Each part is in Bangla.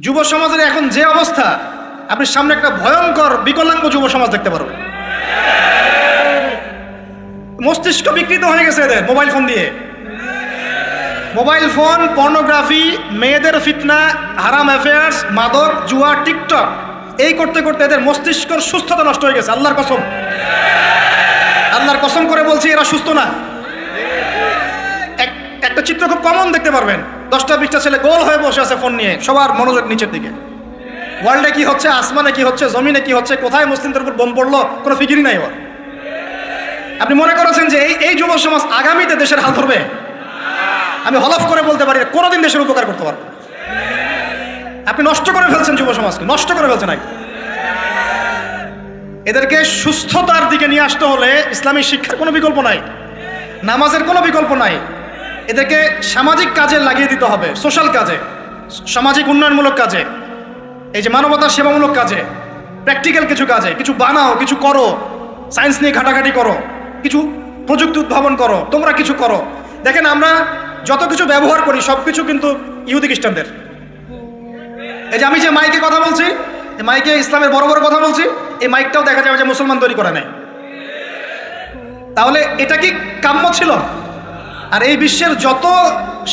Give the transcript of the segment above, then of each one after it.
যুব সমাজের এখন যে অবস্থা, আপনি সামনে একটা ভয়ঙ্কর বিকলাঙ্গ যুব সমাজ দেখতে পারবেন। মস্তিষ্ক বিকৃত হয়ে গেছে এদের মোবাইল ফোন দিয়ে। মোবাইল ফোন, পর্নোগ্রাফি, মেয়েদের ফিতনা, হারাম অ্যাফেয়ার্স, মাদক, জুয়া, টিকটক, এই করতে করতে এদের মস্তিষ্কর সুস্থতা নষ্ট হয়ে গেছে। আল্লাহর কসম, আল্লাহর কসম করে বলছি, এরা সুস্থ না। একটা চিত্র খুব কমন দেখতে পারবেন, 10টা-20টা ছেলে গোল হয়ে বসে আছে ফোন নিয়ে, সবার মনোযোগ নিচের দিকে। ওয়ার্ল্ডে কি হচ্ছে, আসমানে কি হচ্ছে, জমিনে কি হচ্ছে, কোথায় মুসলিমদের উপর বোম পড়লো, কোনো ফিকিরই নাই ওর। আপনি মনে করেছেন যে এই যুব সমাজ আগামীতে দেশের হাল ধরবে? আমি হলফ করে বলতে পারি কোনোদিন দেশের উপকার করতে পারবো। আপনি নষ্ট করে ফেলছেন যুব সমাজকে, নষ্ট করে ফেলছেন। এদেরকে সুস্থতার দিকে নিয়ে আসতে হলে ইসলামী শিক্ষার কোনো বিকল্প নাই, নামাজের কোনো বিকল্প নাই। এদেরকে সামাজিক কাজে লাগিয়ে দিতে হবে, সোশ্যাল কাজে, সামাজিক উন্নয়নমূলক কাজে, এই যে মানবতার সেবামূলক কাজে, প্র্যাকটিক্যাল কিছু কাজে। কিছু বানাও, কিছু করো, সায়েন্স নিয়ে ঘাটাঘাটি করো, কিছু প্রযুক্তি উদ্ভাবন করো, তোমরা কিছু করো। দেখেন, আমরা যত কিছু ব্যবহার করি সব কিছু কিন্তু ইহুদি খ্রিস্টানদের। এই যে আমি যে মাইকে কথা বলছি, এই মাইকে ইসলামের বড় বড় কথা বলছি, এই মাইকটাও দেখা যাবে যে মুসলমান তৈরি করে নেয়। তাহলে এটা কি কাম্য ছিল? আর এই বিশ্বের যত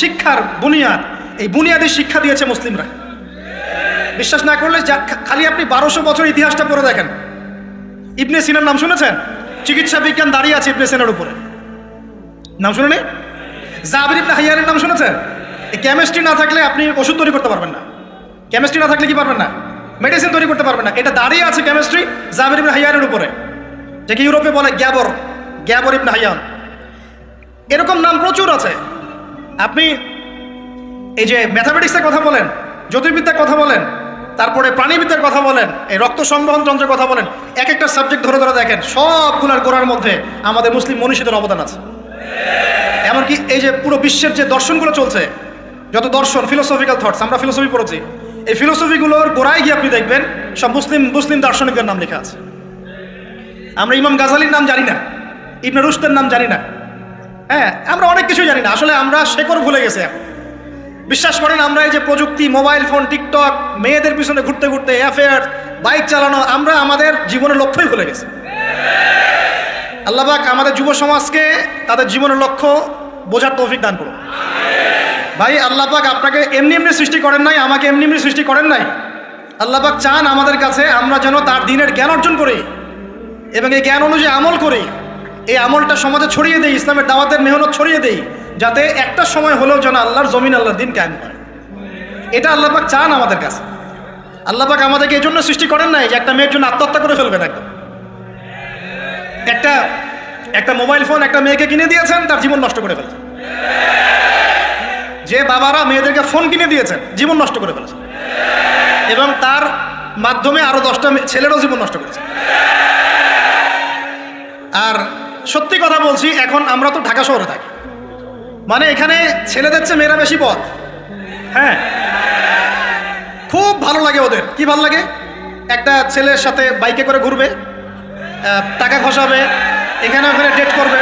শিক্ষার বুনিয়াদ, এই বুনিয়াদের শিক্ষা দিয়েছে মুসলিমরা। বিশ্বাস না করলে খালি আপনি 1200 বছর ইতিহাসটা পড়ে দেখেন। ইবনে সিনার নাম শুনেছেন? চিকিৎসা বিজ্ঞান দাঁড়িয়ে আছে ইবনে সিনার উপরে, নাম শুনেনি? জাবির ইবনে হাইয়ানের নাম শুনেছেন? এই কেমিস্ট্রি না থাকলে আপনি ওষুধ তৈরি করতে পারবেন না। কেমিস্ট্রি না থাকলে কি পারবেন না? মেডিসিন তৈরি করতে পারবেন না। এটা দাঁড়িয়ে আছে কেমিস্ট্রি জাবির ইবনে হাইয়ানের উপরে, যাকে ইউরোপে বলে গ্যাবর ইবনে হাইয়ান। এরকম নাম প্রচুর আছে। আপনি এই যে ম্যাথামেটিক্সের কথা বলেন, জ্যোতির্বিদ্যার কথা বলেন, তারপরে প্রাণীবিদ্যার কথা বলেন, এই রক্ত সংবহন যন্ত্রের কথা বলেন, এক একটা সাবজেক্ট ধরে ধরে দেখেন, সবগুলোর গোড়ার মধ্যে আমাদের মুসলিম মনীষীদের অবদান আছে। এমনকি এই যে পুরো বিশ্বের যে দর্শনগুলো চলছে, যত দর্শন, ফিলোসফিক্যাল থটস, আমরা ফিলোসফি পড়েছি, এই ফিলোসফিগুলোর গোড়ায় গিয়ে আপনি দেখবেন সব মুসলিম দার্শনিকদের নাম লেখা আছে। আমরা ইমাম গাজালির নাম জানি না, ইবনে রুশদের নাম জানি না, হ্যাঁ, আমরা অনেক কিছু জানি না। আসলে আমরা শেকড় ভুলে গেছি এখন। বিশ্বাস করেন, আমরা এই যে প্রযুক্তি, মোবাইল ফোন, টিকটক, মেয়েদের পিছনে ঘুরতে ঘুরতে, অ্যাফেয়ার, বাইক চালানো, আমরা আমাদের জীবনের লক্ষ্যই ভুলে গেছি। আল্লাহ পাক আমাদের যুব সমাজকে তাদের জীবনের লক্ষ্য বোঝার তৌফিক দান করুন। ভাই, আল্লাহ পাক আপনাকে এমনি এমনি সৃষ্টি করেন নাই, আমাকে এমনি এমনি সৃষ্টি করেন নাই। আল্লাহ পাক চান আমাদের কাছে আমরা যেন তার দ্বীনের জ্ঞান অর্জন করি এবং এই জ্ঞান অনুযায়ী আমল করি। এই আমলটা সমাজে ছড়িয়ে দেই, ইসলামের দাওয়াতের মেহনত ছড়িয়ে দেই, যাতে একটা সময় হলেও যেন আল্লাহর জমিন, আল্লাহর দিন কায়েম হয়। এটা আল্লাহ পাক চান আমাদের কাছে। আল্লাহ পাক আমাদেরকে এই জন্য সৃষ্টি করেন নাই যে একটা মেয়ের জন্য আত্মহত্যা করে ফেলবেন। একদম একটা মোবাইল ফোন একটা মেয়েকে কিনে দিয়েছেন, তার জীবন নষ্ট করে ফেলছেন। যে বাবারা মেয়েদেরকে ফোন কিনে দিয়েছেন, জীবন নষ্ট করে ফেলেছেন এবং তার মাধ্যমে আরো 10টা ছেলেরও জীবন নষ্ট করেছে। আর সত্যি কথা বলছি, এখন আমরা তো ঢাকা শহরে থাকি, মানে এখানে ছেলেদের চেয়ে মেয়েরা বেশি পথ। হ্যাঁ, খুব ভালো লাগে ওদের। কি ভালো লাগে? একটা ছেলের সাথে বাইকে করে ঘুরবে, টাকা খসাবে, এখানে ওখানে ডেট করবে,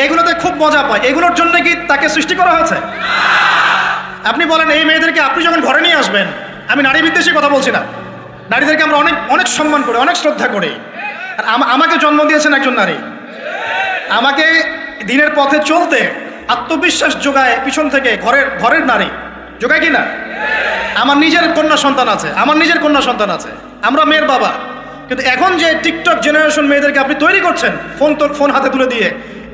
এগুলোতে খুব মজা পায়। এগুলোর জন্য কি তাকে সৃষ্টি করা হয়েছে? আপনি বলেন, এই মেয়েদেরকে আপনি যখন ঘরে নিয়ে আসবেন, আমি নারী বিদ্বেষী কথা বলছি না, নারীদেরকে আমরা অনেক অনেক সম্মান করি, অনেক শ্রদ্ধা করি। আর আমাকে জন্ম দিয়েছেন একজন নারী, আমাকে দিনের পথে চলতে আত্মবিশ্বাস যোগায় পিছন থেকে, ঘরের নারী যোগায় কি না? আমার নিজের কন্যা সন্তান আছে, আমরা মেয়ের বাবা। কিন্তু এখন যে টিকটক জেনারেশন মেয়েদেরকে আপনি তৈরি করছেন, ফোন হাতে তুলে দিয়ে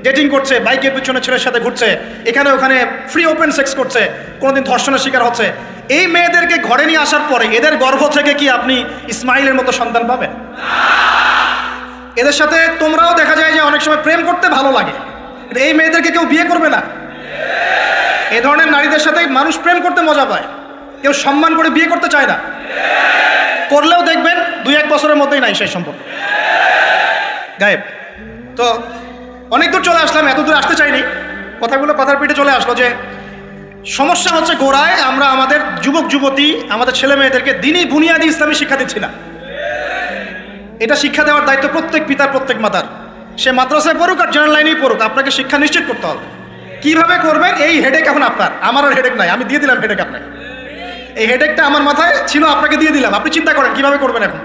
ডেটিং করছে, বাইকের পিছনে ছেলের সাথে ঘুরছে, এখানে ওখানে ফ্রি ওপেন সেক্স করছে, কোনোদিন ধর্ষণের শিকার হচ্ছে, এই মেয়েদেরকে ঘরে নিয়ে আসার পরে এদের গর্ভ থেকে কি আপনি ইসমাইলের মতো সন্তান পাবেন? এদের সাথে তোমরাও দেখা যায় যে অনেক সময় প্রেম করতে ভালো লাগে, এই মেয়েদেরকে কেউ বিয়ে করবে না। এই ধরনের নারীদের সাথে মানুষ প্রেম করতে মজা পায়, কেউ সম্মান করে বিয়ে করতে চায় না। করলেও দেখবেন 2-1 বছরের মধ্যেই নাই সেই সম্পর্ক, গায়েব। তো অনেক দূর চলে আসলাম, এত দূর আসতে চাইনি, কথার পিঠে চলে আসলো যে সমস্যা হচ্ছে গোড়ায় আমরা আমাদের যুবক যুবতী, আমাদের ছেলে মেয়েদেরকে দিনই বুনিয়াদি ইসলামী শিক্ষা দিচ্ছি না। এটা শিক্ষা দেওয়ার দায়িত্ব প্রত্যেক পিতার, প্রত্যেক মাতার। সে মাদ্রাসায় পড়ুক আর জেনারেল লাইনেই পড়ুক, আপনাকে শিক্ষা নিশ্চিত করতে হবে। কিভাবে করবেন এই হেডেক এখন আপনার, আমার আর হেডেক নাই, আমি দিয়ে দিলাম হেডেক আপনাকে। এই হেডেকটা আমার মাথায় ছিল, আপনাকে দিয়ে দিলাম, আপনি চিন্তা করেন কিভাবে করবেন। এখন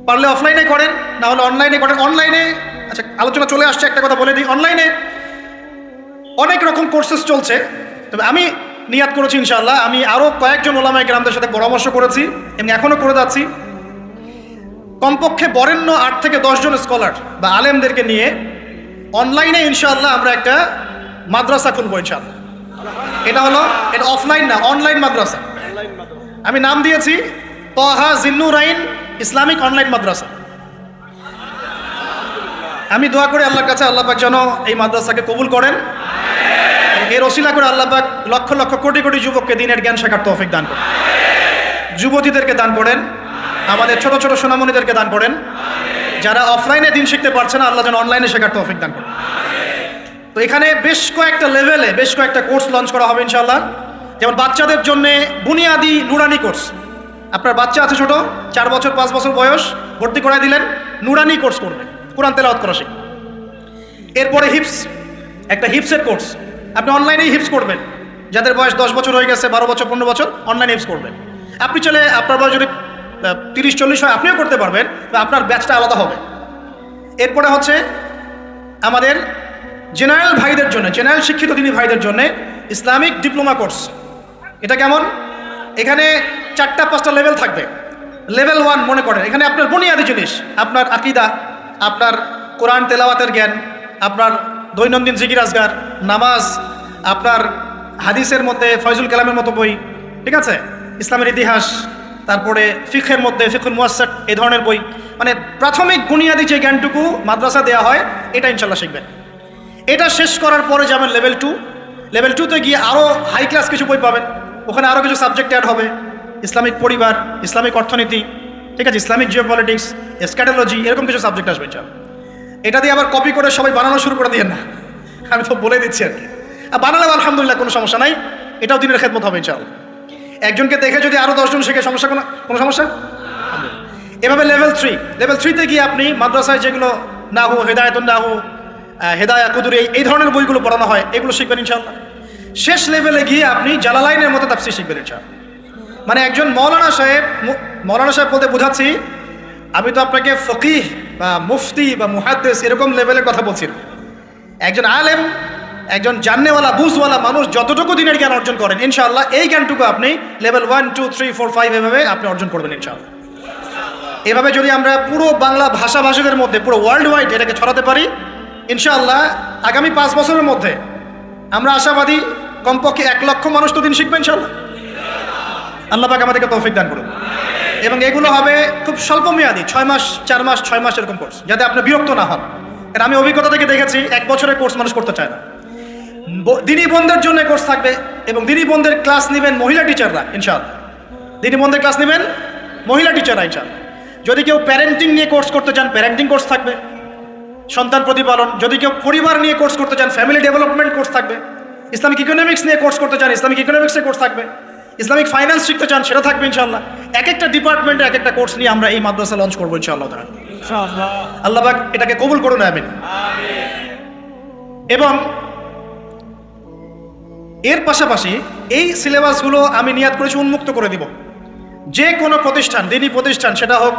পারলে অফলাইনে করেন, না হলে অনলাইনে করেন। অনলাইনে আচ্ছা আলোচনা চলে আসছে, একটা কথা বলে দিই, অনলাইনে অনেক রকম কোর্সেস চলছে। তবে আমি নিয়াত করেছি ইনশাআল্লাহ, আমি আরও কয়েকজন ওলামায়ে কেরামদের সাথে পরামর্শ করেছি এবং এখনও করে যাচ্ছি, কমপক্ষে বরেণ্য 8 থেকে 10 জন স্কলার বা আলেমদেরকে নিয়ে অনলাইনে ইনশাআল্লাহ আমরা একটা মাদ্রাসা খুলবো ইনশাআল্লাহ। এটা অফলাইন না, অনলাইন মাদ্রাসা। আমি নাম দিয়েছি তহা জিন্নুরাইন ইসলামিক অনলাইন মাদ্রাসা। আমি দোয়া করি আল্লাহর কাছে, আল্লাহ পাক যেন এই মাদ্রাসাকে কবুল করেন, এর ওসিলা করে আল্লাহ পাক লক্ষ লক্ষ কোটি কোটি যুবককে দ্বীনের জ্ঞান শেখার তৌফিক দান করেন, যুবতীদেরকে দান করেন, আমাদের ছোট ছোট সোনামণিদেরকে দান করেন, যারা অফলাইনে দিন শিখতে পারছে না আল্লাহ যেন অনলাইনে শেখার তৌফিক দান করেন। তো এখানে বেশ কয়েকটা লেভেলে বেশ কয়েকটা কোর্স লঞ্চ করা হবে ইনশাআল্লাহ। যেমন বাচ্চাদের জন্য বুনিয়াদি নুরানি কোর্স, আপনার বাচ্চা আছে ছোট 4 বছর 5 বছর বয়স, ভর্তি করাই দিলেন, নুরানি কোর্স করবে, কোরআন তেলাওয়াত করা শিখবে। এরপরে হিপস, একটা হিপসের কোর্স, আপনি অনলাইনেই হিপস করবেন, যাদের বয়স 10 বছর হয়ে গেছে, 12 বছর 15 বছর, অনলাইন হিপস করবেন। আপনি চলে আপনার বয়স যদি 30-40 হয় আপনিও করতে পারবেন, আপনার ব্যাচটা আলাদা হবে। এরপরে হচ্ছে আমাদের জেনারেল ভাইদের জন্য, জেনারেল শিক্ষিত দিনী ভাইদের জন্য ইসলামিক ডিপ্লোমা কোর্স। এটা কেমন? এখানে 4-5টা লেভেল থাকবে। লেভেল 1 মনে করেন এখানে আপনার বুনিয়াদি জিনিস, আপনার আকীদা, আপনার কোরআন তেলাওয়াতের জ্ঞান, আপনার দৈনন্দিন জিকির আজগার, নামাজ, আপনার হাদিসের মধ্যে ফয়জুল কালামের মতো বই, ঠিক আছে, ইসলামের ইতিহাস, তারপরে ফিকহের মধ্যে ফিকহুল মুয়াসসাত, এই ধরনের বই, মানে প্রাথমিক বুনিয়াদি যে জ্ঞানটুকু মাদ্রাসা দেওয়া হয় এটা ইনশাল্লাহ শিখবেন। এটা শেষ করার পরে যাবেন লেভেল 2। লেভেল 2তে গিয়ে আরও হাই ক্লাস কিছু বই পাবেন, ওখানে আরও কিছু সাবজেক্ট অ্যাড হবে, ইসলামিক পরিবার, ইসলামিক অর্থনীতি, ঠিক আছে, ইসলামিক জিওপলিটিক্স, এসক্যাটোলজি, এরকম কিছু সাবজেক্ট আসবে ইনশাল্লাহ। এটা দিয়ে আবার কপি করে সবাই বানানো শুরু করে দিয়ে না, আমি তো বলে দিচ্ছি আর কি। আর বানালেও আলহামদুলিল্লাহ কোনো সমস্যা নাই, এটাও দিনের খেদমত হবে ইনশাআল্লাহ। একজনকে দেখে যদি আরও 10 জন শেখে সমস্যা, কোনো সমস্যা? এভাবে লেভেল 3, লেভেল 3তে গিয়ে আপনি মাদ্রাসায় যেগুলো নাহু, হেদায়েতুন নাহু, হেদায়া কুদুরি, এই ধরনের বইগুলো পড়ানো হয়, এগুলো শিখবেন ইনশাআল্লাহ। শেষ লেভেলে গিয়ে আপনি জালালাইনের মতো তাফসীর শিখবেন ইনশাআল্লাহ। মানে একজন মৌলানা সাহেব বলতে বোঝাচ্ছি, আমি তো আপনাকে ফকিহ বা মুফতি বা মুহাদ্দিস এরকম লেভেলের কথা বলছি না। একজন আলেম, একজন জাননেওয়ালা বুঝওয়ালা মানুষ যতটুকু দিনের জ্ঞান অর্জন করেন ইনশাআল্লাহ, এই জ্ঞানটুকু আপনি লেভেল 1, 2, 3, 4, 5 এভাবে আপনি অর্জন করবেন ইনশাআল্লাহ। এভাবে যদি আমরা পুরো বাংলা ভাষাভাষীদের মধ্যে পুরো ওয়ার্ল্ড ওয়াইড এটাকে ছড়াতে পারি ইনশাআল্লাহ, আগামী 5 বছরের মধ্যে আমরা আশাবাদী কমপক্ষে 1 লক্ষ মানুষ তো দিন শিখবে ইনশাআল্লাহ। আল্লাহ পাক আমাদেরকে তৌফিক দান করুন। এবং এগুলো হবে খুব স্বল্প মেয়াদি, 6 মাস, 4 মাস, 6 মাস এরকম কোর্স, যাতে আপনি বিরক্ত না হন। কারণ আমি অভিজ্ঞতা থেকে দেখেছি 1 বছরের কোর্স মানুষ করতে চায় না। দিনী বোনদের জন্য কোর্স থাকবে এবং দিনী বোনদের ক্লাস নেবেন মহিলা টিচাররা ইনশাআল্লাহ। দিনী বোনদের ক্লাস নেবেন মহিলা টিচাররা ইনশাআল্লাহ। যদি কেউ প্যারেন্টিং নিয়ে কোর্স করতে চান প্যারেন্টিং কোর্স থাকবে, সন্তান প্রতিপালন। যদি কেউ পরিবার নিয়ে কোর্স করতে চান ফ্যামিলি ডেভেলপমেন্ট কোর্স থাকবে। ইসলামিক ইকোনমিক্স নিয়ে কোর্স করতে চান ইসলামিক ইকোনমিক্সের কোর্স থাকবে। ইসলামিক ফাইন্যান্স শিখতে চান সেটা থাকবে ইনশাআল্লাহ। এক একটা ডিপার্টমেন্টে এক একটা কোর্স নিয়ে আমরা এই মাদ্রাসা লঞ্চ করবো ইনশাআল্লাহ। আল্লাহ পাক এটাকে কবুল করুন, আমিন। এবং এর পাশাপাশি এই সিলেবাসগুলো আমি নিয়াত করেছি উন্মুক্ত করে দিব। যে কোনো প্রতিষ্ঠান, দিনী প্রতিষ্ঠান, সেটা হোক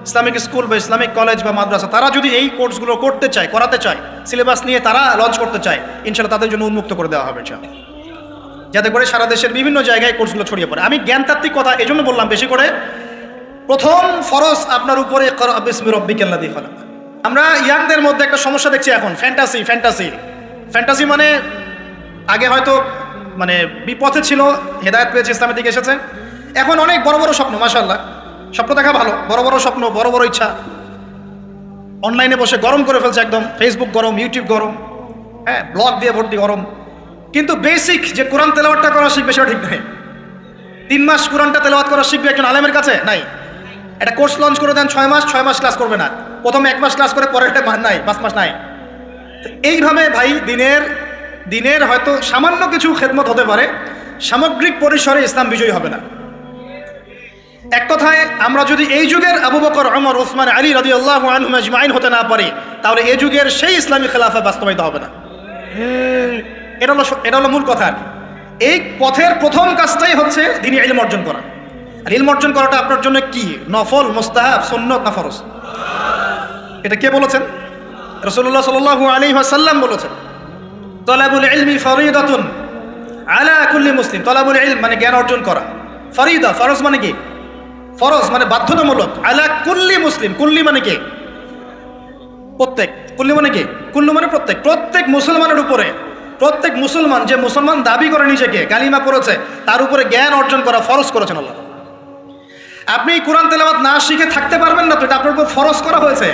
ইসলামিক স্কুল বা ইসলামিক কলেজ বা মাদ্রাসা, তারা যদি এই কোর্সগুলো করতে চায়, করাতে চায়, সিলেবাস নিয়ে তারা লঞ্চ করতে চায়, ইনশাআল্লাহ তাদের জন্য উন্মুক্ত করে দেওয়া হবে ইনশাআল্লাহ, যাতে করে সারা দেশের বিভিন্ন জায়গায় কোর্সগুলো ছড়িয়ে পড়ে। আমি জ্ঞানতাত্ত্বিক কথা এজন্য বললাম বেশি করে, প্রথম ফরজ আপনার উপরে ইকরা বিসমি রাব্বিকাল্লাযী খালাক। আমরা ইয়াংদের মধ্যে একটা সমস্যা দেখছি এখন, ফ্যান্টাসি মানে আগে হয়তো মানে বিপথে ছিল, হেদায়েত পেয়েছে, ইসলামের দিকে এসেছে। এখন অনেক বড় বড় স্বপ্ন, মাশাআল্লাহ, স্বপ্ন দেখা ভালো, বড় বড় স্বপ্ন, বড় বড় ইচ্ছা, অনলাইনে বসে গরম করে ফেলছে একদম, ফেসবুক গরম, ইউটিউব গরম, হ্যাঁ, ব্লগ দিয়ে ভর্তি গরম। কিন্তু বেসিক যে কোরআন তেলাওয়াতটা করা শিখবে সেটা ঠিক নাই। 3 মাস কোরআনটা তেলাওয়াত করা শিখবে একজন আলেমের কাছে নাই। একটা কোর্স লঞ্চ করে দেন 6 মাস ক্লাস করবে না, প্রথমে 1 মাস ক্লাস করে পরেরটা নাই, 5 মাস নাই। এইভাবে ভাই দিনের হয়তো সামান্য কিছু খেদমত হতে পারে, সামগ্রিক পরিসরে ইসলাম বিজয়ী হবে না। এক কথায় আমরা যদি এই যুগের আবু বকর, ওমর, উসমান, আলী রাদিয়াল্লাহু আনহুম আজমাইন হতে না পারি, তাহলে এই যুগের সেই ইসলামী খেলাফা বাস্তবায়িত হবে না। এটা হলো মূল কথা। এই পথের প্রথম কাজটাই হচ্ছে দ্বীনি ইলম অর্জন করা। আর ইলম অর্জন করাটা আপনার জন্য কি? নফল, মুস্তাহাব, সুন্নত না ফরজ? এটা কে বলেছেন? রাসূলুল্লাহ সাল্লাল্লাহু আলাইহি ওয়াসাল্লাম বলেছেন, তালাবুল ইলমি ফরিদাতুন আলা কুল্লি মুসলিম। তালাবুল ইলম মানে জ্ঞান অর্জন করা, ফরিদা ফরজ মানে কি? ফরজ মানে বাধ্যতামূলক। আলা কুল্লি মুসলিম, কুল্লি মানে কি? প্রত্যেক। কুল্লি মানে কি? কুল্লু মানে প্রত্যেক। প্রত্যেক মুসলমানের উপরে, প্রত্যেক মুসলমান যে মুসলমান দাবি করে নিজেকে, কালিমা পড়েছে, তার উপরে জ্ঞান অর্জন করা ফরজ করেছেন আল্লাহ। আপনি কোরআন তেলাওয়াত না শিখে থাকতে পারবেন না, তো এটা আপনার উপর ফরজ করা হয়েছে।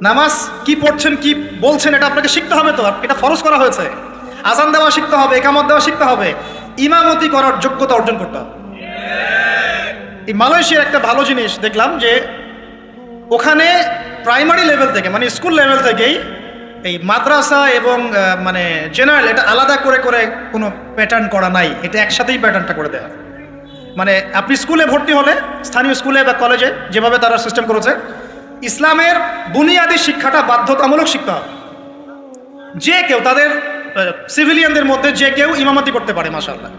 নামাজ কি পড়ছেন, কি বলছেন, এটা আপনাকে শিখতে হবে, তো এটা ফরজ করা হয়েছে। আজান দেওয়া শিখতে হবে, ইকামত দেওয়া শিখতে হবে, ইমামতি করার যোগ্যতা অর্জন করতে হবে। এই মালয়েশিয়ার একটা ভালো জিনিস দেখলাম যে ওখানে প্রাইমারি লেভেল থেকে, মানে স্কুল লেভেল থেকেই এই মাদ্রাসা এবং মানে জেনারেল এটা আলাদা করে করে কোনো প্যাটার্ন করা নাই, এটা একসাথেই প্যাটার্নটা করে দেওয়া। মানে আপনি স্কুলে ভর্তি হলে, স্থানীয় স্কুলে বা কলেজে যেভাবে তারা সিস্টেম করেছে, ইসলামের বুনিয়াদী শিক্ষাটা বাধ্যতামূলক শিখতে হবে। যে কেউ, তাদের সিভিলিয়ানদের মধ্যে যে কেউ ইমামতি করতে পারে, মাশাআল্লাহ।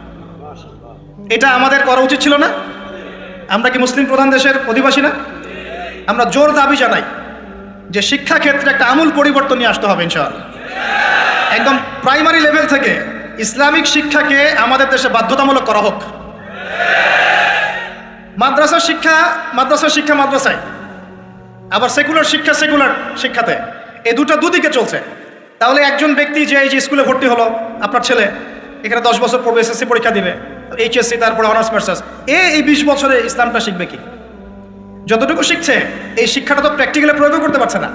এটা আমাদের করা উচিত ছিল না? আমরা কি মুসলিম প্রধান দেশের অধিবাসী না? আমরা জোর দাবি জানাই যে শিক্ষা ক্ষেত্রে একটা আমূল পরিবর্তন নিয়ে আসতে হবে ইনশাআল্লাহ। একদম প্রাইমারি লেভেল থেকে ইসলামিক শিক্ষাকে আমাদের দেশে বাধ্যতামূলক করা হোক। মাদ্রাসার শিক্ষা মাদ্রাসায়, আবার সেকুলার শিক্ষা সেকুলার শিক্ষাতে, এই দুদিকে চলছে। তাহলে একজন ব্যক্তি যে এই যে স্কুলে ভর্তি হলো, আপনার ছেলে এখানে 10 বছর পড়বে, এসএসসি পরীক্ষা দিবে, এইচএসসি, তারপরে অনার্স মাস্টার্স, এই 20 বছরে ইসলামটা শিখবে কি? যতটুকু শিখছে এই শিক্ষাটা তো প্র্যাকটিক্যালি প্রয়োগ করতে পারছে না।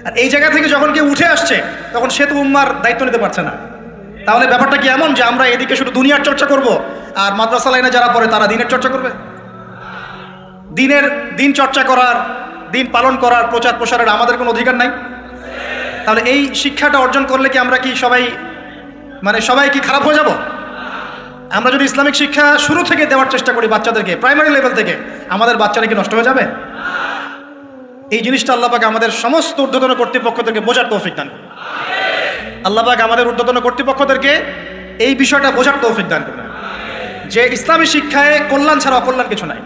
আর এই জায়গা থেকে যখন কেউ উঠে আসছে, তখন সে তো উম্মার দায়িত্ব নিতে পারছে না। তাহলে ব্যাপারটা কি এমন যে আমরা এদিকে শুধু দুনিয়ার চর্চা করব, আর মাদ্রাসা লাইনে যারা পড়ে তারা দিনের চর্চা করবে? দিন চর্চা করার, দিন পালন করার, প্রচার প্রসারের আমাদের কোনো অধিকার নাই? তাহলে এই শিক্ষাটা অর্জন করলে কি আমরা কি সবাই কি খারাপ হয়ে যাব? আমরা যদি ইসলামিক শিক্ষা শুরু থেকে দেওয়ার চেষ্টা করি বাচ্চাদেরকে, প্রাইমারি লেভেল থেকে, আমাদের বাচ্চারা কি নষ্ট হয়ে যাবে? এই জিনিসটা আল্লাহ পাক আমাদের সমস্ত ঊর্ধ্বতন কর্তৃপক্ষদেরকে বোঝার তৌফিক দান করুন। আল্লাহ পাক আমাদের ঊর্ধ্বতন কর্তৃপক্ষদেরকে এই বিষয়টা বোঝার তৌফিক দান করুন যে ইসলামী শিক্ষায় কল্যাণ ছাড়া অকল্যাণ কিছু নাই।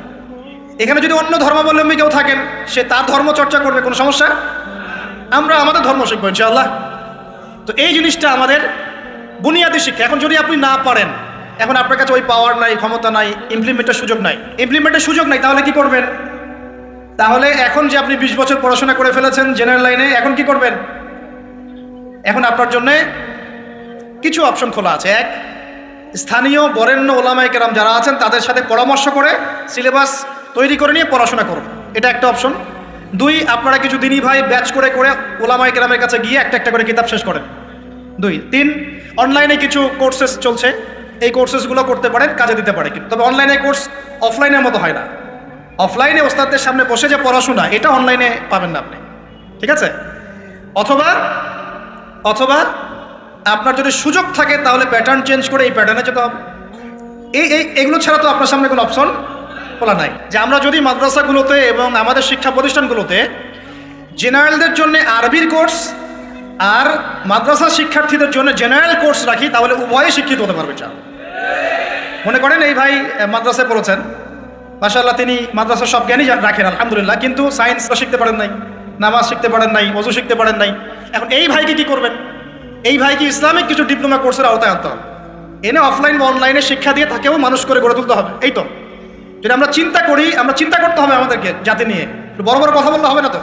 এখানে যদি অন্য ধর্মাবলম্বী কেউ থাকেন, সে তার ধর্ম চর্চা করবে, কোনো সমস্যা? আমরা আমাদের ধর্ম শিখবো ইনশাআল্লাহ। তো এই জিনিসটা আমাদের বুনিয়াদী শিক্ষা। এখন যদি আপনি না পারেন, এখন আপনার কাছে ওই পাওয়ার নাই, ক্ষমতা নাই, ইমপ্লিমেন্টের সুযোগ নাই, তাহলে কি করবেন? তাহলে এখন যে আপনি 20 বছর পড়াশোনা করে ফেলেছেন জেনারেল লাইনে, এখন কি করবেন? এখন আপনার জন্যে কিছু অপশন খোলা আছে। এক, স্থানীয় বরেণ্য ওলামায়ে কেরাম যারা আছেন তাদের সাথে পরামর্শ করে সিলেবাস তৈরি করে নিয়ে পড়াশোনা করুন, এটা একটা অপশন। 2, আপনারা কিছু দিনী ভাই ব্যাচ করে করে ওলামায়ে কেরামের কাছে গিয়ে একটা একটা করে কিতাব শেষ করেন। 2, 3, অনলাইনে কিছু কোর্সেস চলছে, এই কোর্সেসগুলো করতে পারেন, কাজে দিতে পারে। তবে অনলাইনে কোর্স অফলাইনের মতো হয় না। অফলাইনে ওস্তাদদের সামনে বসে যে পড়াশোনা, এটা অনলাইনে পাবেন না আপনি, ঠিক আছে? অথবা আপনার যদি সুযোগ থাকে তাহলে প্যাটার্ন চেঞ্জ করে এই প্যাটার্নে যেতে হবে। এগুলো ছাড়া তো আপনার সামনে কোনো অপশন খোলা নাই। যে আমরা যদি মাদ্রাসাগুলোতে এবং আমাদের শিক্ষা প্রতিষ্ঠানগুলোতে জেনারেলদের জন্য আরবির কোর্স আর মাদ্রাসা শিক্ষার্থীদের জন্য জেনারেল কোর্স রাখি, তাহলে উভয়ে শিক্ষিত হতে পারবে। মনে করেন এই ভাই মাদ্রাসায় পড়েছেন, মাশাআল্লাহ, তিনি মাদ্রাসার সব জ্ঞানই রাখেন আলহামদুলিল্লাহ, কিন্তু সায়েন্স শিখতে পারেন নাই, নামাজ শিখতে পারেন নাই, ওযু শিখতে পারেন নাই। এখন এই ভাইকে কি করবেন? এই ভাইকে ইসলামিক কিছু ডিপ্লোমা কোর্সের আওতায় আনতে হবে, এনে অফলাইন বা অনলাইনে শিক্ষা দিয়ে তাকেও মানুষ করে গড়ে তুলতে হবে। এই তো যদি আমরা চিন্তা করি, আমরা চিন্তা করতে হবে আমাদেরকে জাতি নিয়ে, বড় বড় কথা বললে হবে না তো।